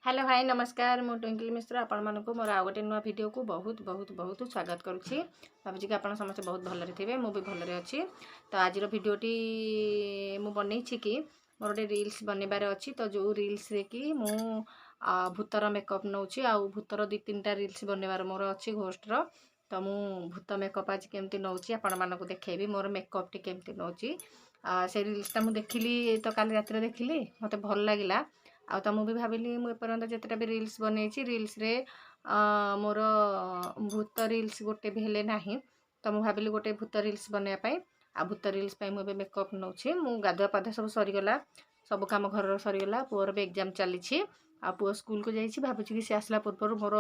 Hello hi नमस्कार मु twinkle मिश्र आपण मानक मोर आउ गोटे नुआ वीडियो को बहुत बहुत बहुत स्वागत करुच्ची। भावी कि आप समस्त बहुत भलरे थे मुझे भलरे अच्छी। तो आज भिडियोटी मु बनई कि मोर गोटे रील्स बनबार अच्छी। तो जो रील्स रे कि मु भूतर मेकअप नौची आउ भूतर 2-3टा रील्स बनबार मोर अच्छी घोस्टर। तो मु भूत मेकअप आज केमती नौची आपण मानक देखेबी मोर मेकअप टी केमती नौची। से रील्सटा मु देखिली तो काली रात देखिली मते भल लागिला। आ तो मुझे भाविली मुझे जितेटा भी रील्स बनई रील्स रे मोर भूत रील्स गोटे भी हेले नाही। तो मुझे भाविली गोटे भूत रील्स बनवाई आ भूत रील्स मुझे मेकअप नौची। मु गाधुआ पाधुआ सब सरीगला सब कम घर सरीगला पुअर भी एग्जाम चली आ पुओ स्कूल को जाइए भावुची कि सी आसला पूर्व मोर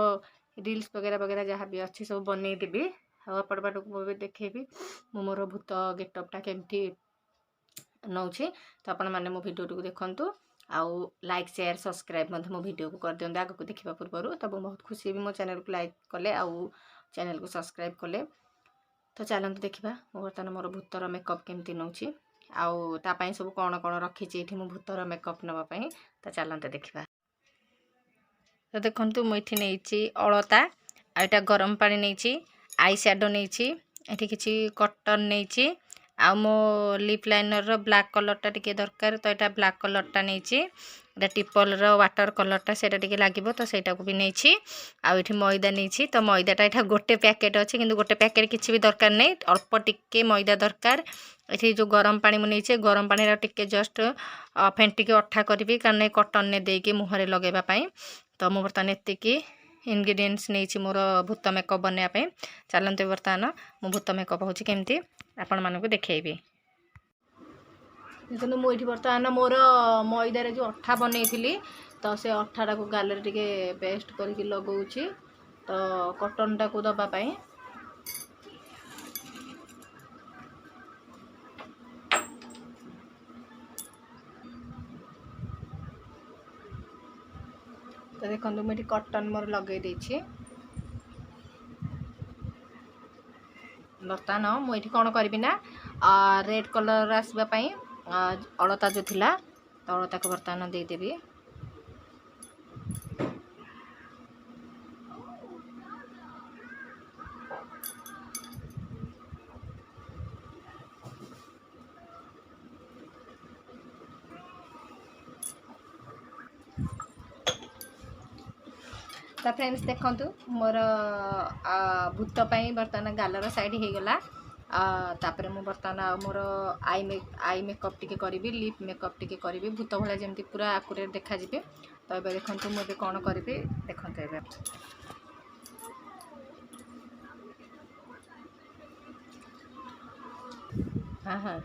रील्स वगैरह वगैरह जहाँ भी अच्छी सब बनईदेवी आपड़ बाटक मुझे देखेबी मोर भूत गेटअपटा केमती नौची। तो आपण मैंने मो वीडियो को देखंतु आउ लाइक शेयर सब्सक्राइब मो वीडियो को कर दियंतु आगु देखा पूर्व। तो बहुत खुशी भी मो चैनल को लाइक कले आउ चैनल को सब्सक्राइब कले। तो चलते देखा बर्तमान मोर भूतर मेकअप केमती नौची आउ तापाई सब कौन कौन रखी मु भूतर मेकअप नवापाई। तो चलते देखा। तो देखु मुझे नहीं अलता आईटा गरम पानी नहीं आई सैडो नहीं ये किसी कटन नहीं आ मो लिप लाइनर रो ब्लैक कलरटा टिके दरकार। तो यहाँ ब्लैक कलरटा नहीं टिपल रो वाटर कलरटा सेटा टिके लागिबो तो सेटा को भी नहीं आ ये मैदा नहीं। तो मैदाटा यहाँ गोटे पैकेट अच्छे कि गोटे पैकेट किसी भी दरकार नहीं अल्प टिके मैदा दरकार। ये जो गरम पानी मुझे गरम पानी टिके जस्ट फेंटिके अठा करी कारण कटन ने देकी मुहरे लगेवाई। तो मु बर्तमान एतिकी इनग्रेडिएंट्स नहीं मोर भूत मेकअप बनवाई। चलते बर्तमान मो भूत मेकअप होची केमती आपण मानक देखेबी। देखो मुझे बर्तमान मोर मैदार जो अठा बनई तो से अठाटा को गाल टे पेस्ट करके लगौची। तो कटनटा को दवापाई तो देखो मुझे कटन मोर लगे बर्तमान मुझे कौन करी ना रेड कलर आसवाई अलता जो थिला तो अलता को बर्तमान देदेवी। तो फ्रेंड्स देखंतु मोर भूत बर्तमान गालर साइड हो गला। तापर मु बर्तमान मोर आई मेकअप टिके करी लिप मेकअप टिके करी भूत भाया जमी पूरा आकुरेट देखा जी। तो ये देखंतु मुझे कौन करी देखंतु ए हाँ हाँ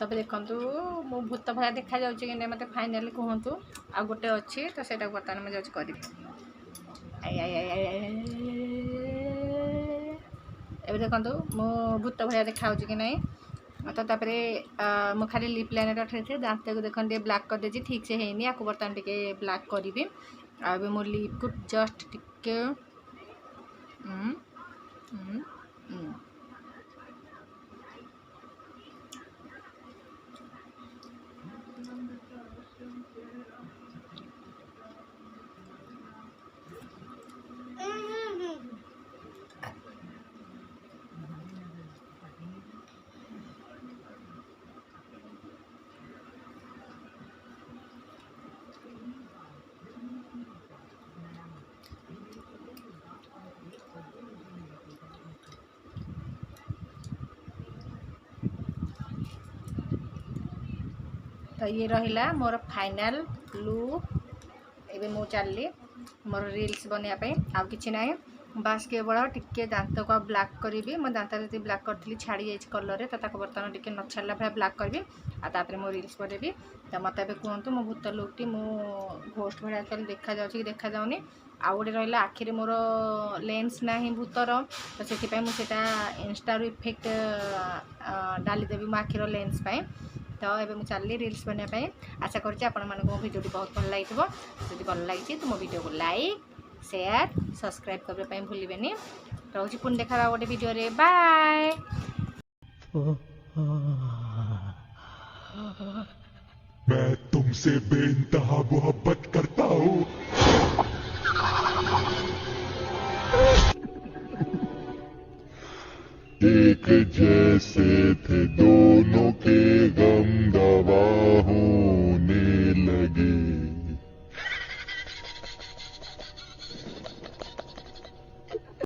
तबे देखंतु मो भूत भया देखा जाउची कि नै मते फाइनली कहंतु आ गोटे अछि तो सेटा बर्तमान में जाउची करी आई आई आई आई एबे देखंतु मो भूत भया देखा जाउची कि नै तो तापरे मो खाली लिप लाइनर उठे दांत को देखन टे ब्लैक कर देछि ठीक से हेनी आको बर्तमान टिके ब्लैक करिवि आ बे मो लिप को जस्ट टिके तो ये रहिला मोर फाइनल लुक एबे मो चलली मोर रील्स बनिया पे आ किछि नाही बास केवल टिके दांत को ब्लैक करी मो दांत जति ब्लैक करथली छाड़ी जाई कलर रे तो ताको बर्तमान टिके न छाड़ला भाई ब्लैक करबी आ तापरे मो रील्स बनेबी तो मते बे कहंतु मो भूत लुकटी मो घोस्ट भया चल देखा जाउची कि देखा जाउनी आ गोटे रहिला आखिर मोर लेंस नाही भूतर तो सेति पय मो सेटा इंस्टा रो इफेक्ट डाली देबी मो आखिर लेंस पय तो ये मुझे चलली रील्स बनाई आशा करुँच आपण मानक मो वीडियो बहुत भल लगी जब भल लगी तो मो वीडियो को लाइक शेयर सब्सक्राइब करने भूलें रोज पुणी देखा गोटे वीडियो रे बाय। मैं तुमसे बेइंतहा मोहब्बत करता हूँ। एक जैसे थे दोनों के गम दवा होने लगे।